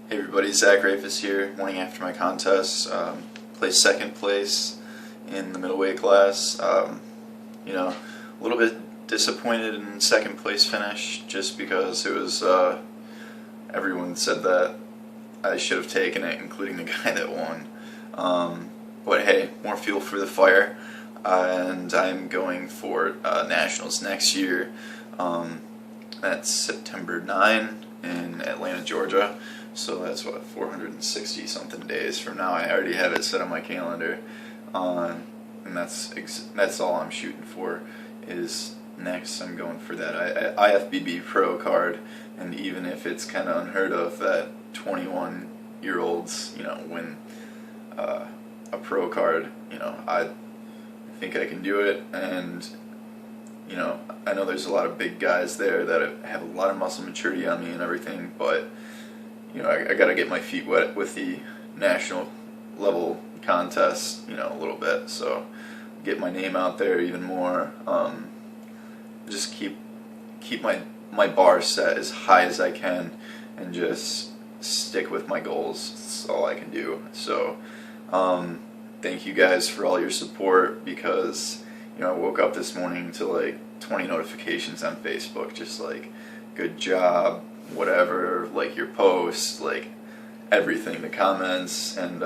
Hey everybody, Rehfus here. Morning after my contest, placed second place in the middleweight class. A little bit disappointed in second place finish, just because it was. Everyone said that I should have taken it, including the guy that won. But hey, more fuel for the fire, and I'm going for nationals next year. That's September 9 in Atlanta, Georgia. So that's what, 460 something days from now. I already have it set on my calendar, and that's all I'm shooting for. Is next I'm going for that IFBB Pro card, and even if it's kind of unheard of that 21-year-olds win a pro card, I think I can do it. And I know there's a lot of big guys there that have a lot of muscle maturity on me and everything, but I got to get my feet wet with the national level contest, a little bit. So get my name out there even more. Just keep my bar set as high as I can, and just stick with my goals. That's all I can do. So thank you guys for all your support, because I woke up this morning to like 20 notifications on Facebook, just like, good job, whatever, like your post, like everything, the comments, and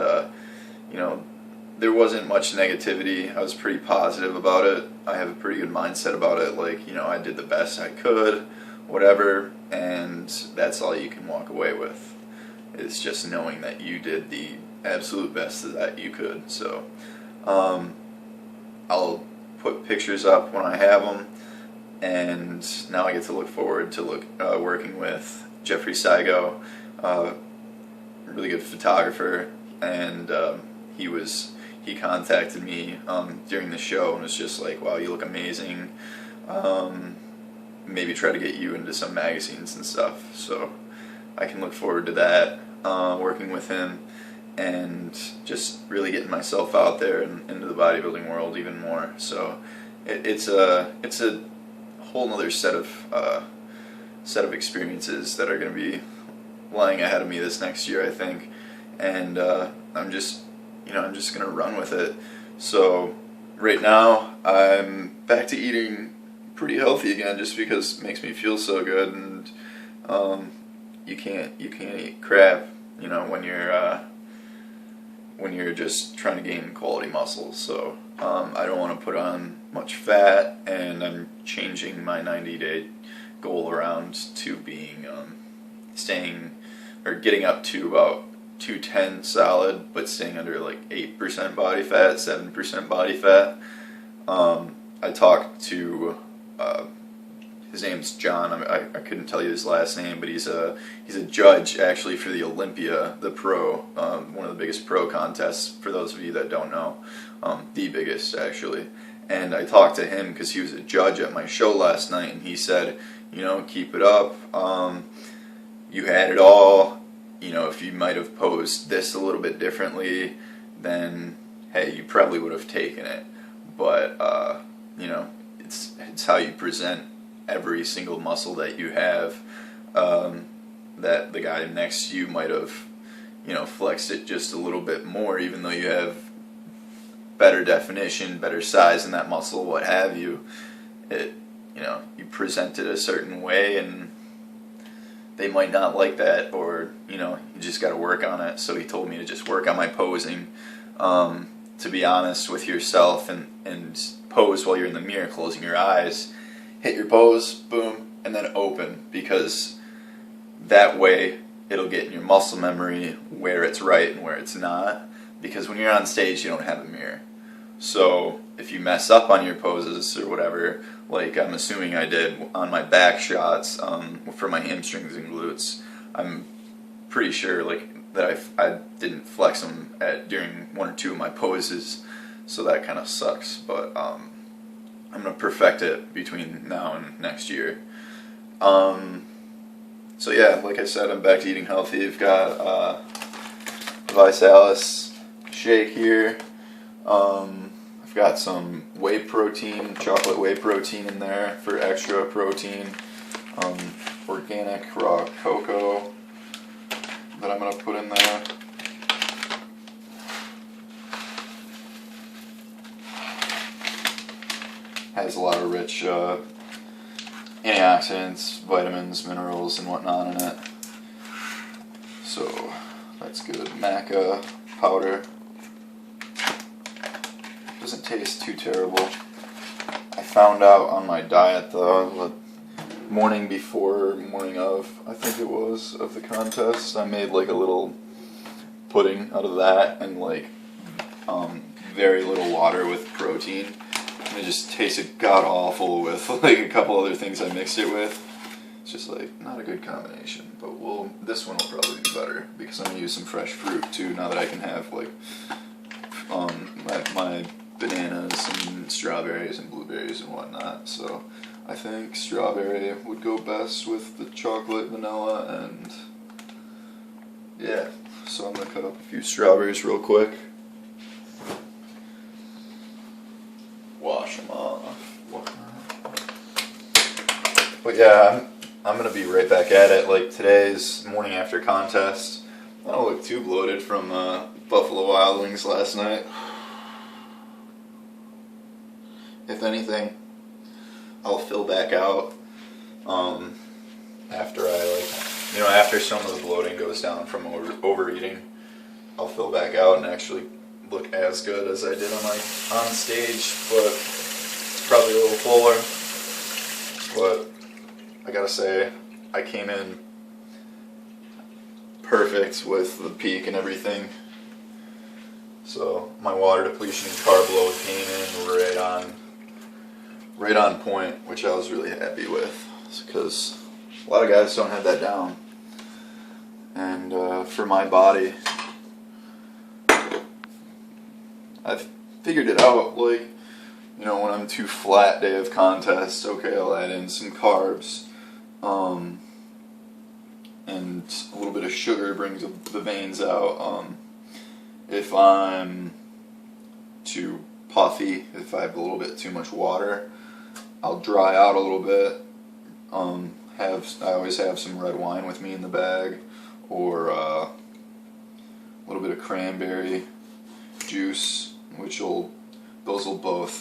there wasn't much negativity. I was pretty positive about it. I have a pretty good mindset about it, like, I did the best I could, whatever, and that's all you can walk away with. It's just knowing that you did the absolute best that you could. So I'll put pictures up when I have them. And now I get to look forward to working with Jeffrey Saigo, really good photographer, and he contacted me during the show and was just like, "Wow, you look amazing. Maybe try to get you into some magazines and stuff." So I can look forward to that, working with him, and just really getting myself out there and into the bodybuilding world even more. So it's a whole nother set of experiences that are going to be lying ahead of me this next year, I think, and I'm just going to run with it. So right now I'm back to eating pretty healthy again, just because it makes me feel so good, and you can't eat crap when you're just trying to gain quality muscle. So I don't want to put on much fat, and I'm changing my 90-day goal around to being getting up to about 210 solid, but staying under like 8% body fat, 7% body fat. I talked to his name's John. I couldn't tell you his last name, but he's a judge actually for the Olympia, the pro, one of the biggest pro contests, for those of you that don't know, the biggest actually. And I talked to him because he was a judge at my show last night, and he said, keep it up. You had it all. If you might have posed this a little bit differently, then hey, you probably would have taken it. But it's how you present every single muscle that you have, that the guy next to you might have flexed it just a little bit more, even though you have better definition, better size in that muscle, what have you. You present it a certain way, and they might not like that, or you just got to work on it. So he told me to just work on my posing, to be honest with yourself, and pose while you're in the mirror, closing your eyes, hit your pose, boom, and then open, because that way it'll get in your muscle memory where it's right and where it's not, because when you're on stage you don't have a mirror. So if you mess up on your poses or whatever, like I'm assuming I did on my back shots, for my hamstrings and glutes, I'm pretty sure that I didn't flex them during one or two of my poses, so that kind of sucks. But I'm gonna perfect it between now and next year. So yeah, like I said, I'm back to eating healthy. I've got Visalis shake here. I've got some whey protein, chocolate whey protein in there for extra protein. Organic raw cocoa. that I'm going to put in there. Has a lot of rich antioxidants, vitamins, minerals, and whatnot in it. So that's good. Maca powder. Doesn't taste too terrible. I found out on my diet though, the morning before, morning of, I think it was, of the contest, I made like a little pudding out of that and like very little water with protein. And it just tasted god awful with like a couple other things I mixed it with. It's just like not a good combination. But this one will probably be better because I'm gonna use some fresh fruit too. Now that I can have like my bananas and strawberries and blueberries and whatnot. So I think strawberry would go best with the chocolate, vanilla, and yeah. So I'm gonna cut up a few strawberries real quick. Wash them off. But yeah, I'm gonna be right back at it. Like today's morning after contest. I don't look too bloated from Buffalo Wild Wings last night. If anything, I'll fill back out after after some of the bloating goes down from overeating. I'll fill back out and actually look as good as I did on stage, but it's probably a little fuller. But I gotta say, I came in perfect with the peak and everything. So my water depletion and carb load came in right on point, which I was really happy with, because a lot of guys don't have that down. And for my body, I've figured it out. Like, when I'm too flat day of contest, okay, I'll add in some carbs, and a little bit of sugar brings the veins out. If I'm too puffy, if I have a little bit too much water, I'll dry out a little bit. I always have some red wine with me in the bag, or a little bit of cranberry juice, those will both,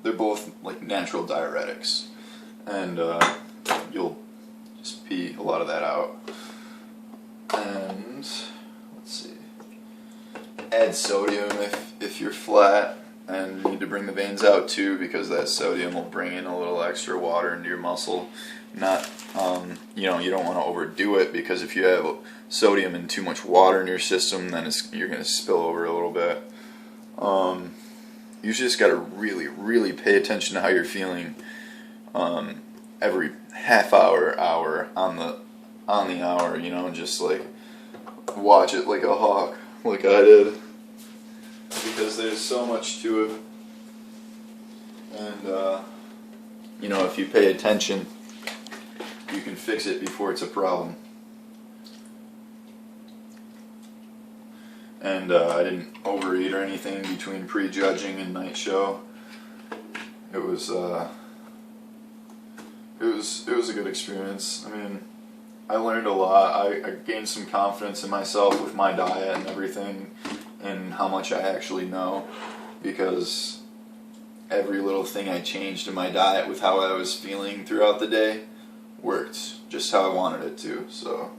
they're both like natural diuretics, and you'll just pee a lot of that out. And let's see, add sodium if you're flat and need to bring the veins out too, because that sodium will bring in a little extra water into your muscle. Not, you don't want to overdo it, because if you have sodium and too much water in your system, then you're going to spill over a little bit. You just got to really, really pay attention to how you're feeling every half hour on the hour, just like watch it like a hawk, like I did, because there's so much to it. And if you pay attention, you can fix it before it's a problem. And I didn't overeat or anything between prejudging and night show. It was a good experience. I mean, I learned a lot. I gained some confidence in myself with my diet and everything, and how much I actually know, because every little thing I changed in my diet with how I was feeling throughout the day worked just how I wanted it to. So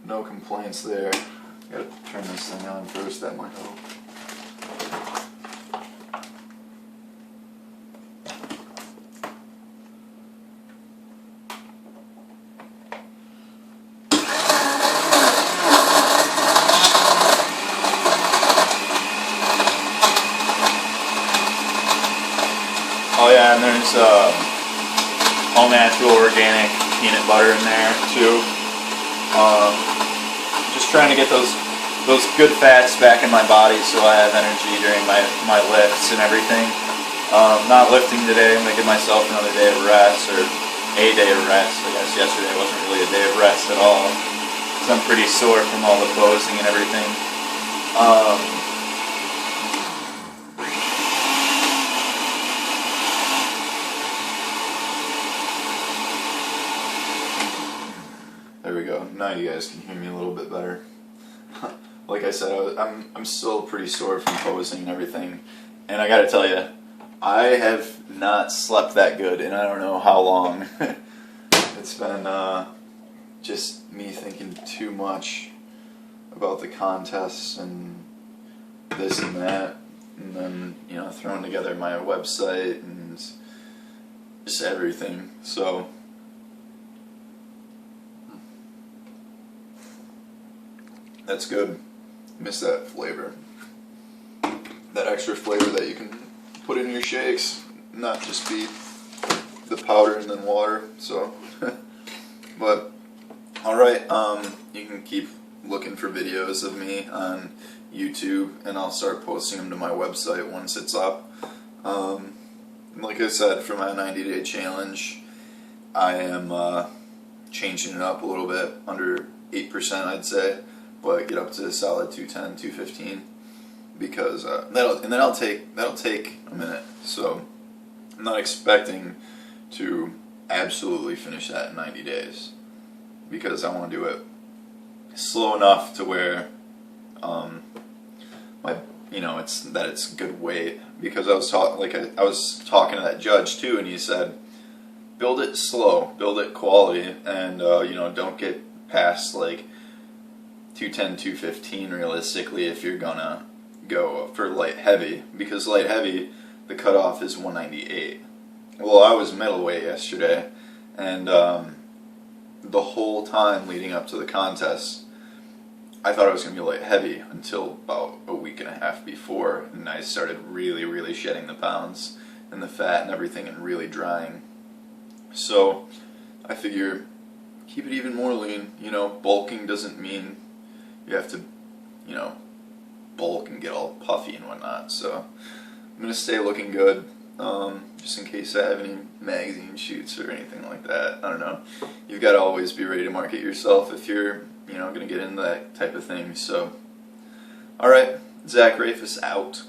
no complaints there. Gotta turn this thing on first, that might help. Oh yeah, and there's all natural organic peanut butter in there too. Just trying to get those good fats back in my body so I have energy during my lifts and everything. Not lifting today. I'm going to give myself another day of rest, or a day of rest. I guess yesterday wasn't really a day of rest at all, because I'm pretty sore from all the posing and everything. There we go. now you guys can hear me a little bit better. Like I said, I'm still pretty sore from posing and everything, and I gotta tell you, I have not slept that good in I don't know how long. It's been just me thinking too much about the contests and this and that, and then, you know, throwing together my website and just everything. So that's good. Miss that flavor. That extra flavor that you can put in your shakes, not just be the powder and then water. So, but alright, you can keep looking for videos of me on YouTube, and I'll start posting them to my website once it's up. Like I said, for my 90-day challenge, I am changing it up a little bit, under 8% I'd say, but get up to a solid 210, 215, because that'll take a minute. So I'm not expecting to absolutely finish that in 90 days, because I want to do it slow enough to where it's good weight. Because I was talking to that judge too, and he said, build it slow, build it quality, and don't get past like 210, 215 realistically if you're gonna go for light heavy, because light heavy, the cutoff is 198. Well, I was middleweight yesterday, and the whole time leading up to the contest, I thought I was going to be light heavy until about a week and a half before, and I started really shedding the pounds and the fat and everything and really drying. So I figure keep it even more lean. Bulking doesn't mean you have to, bulk and get all puffy and whatnot. So I'm going to stay looking good, just in case I have any magazine shoots or anything like that. I don't know. You've got to always be ready to market yourself if you're going to get into that type of thing. So, alright, Rehfus out.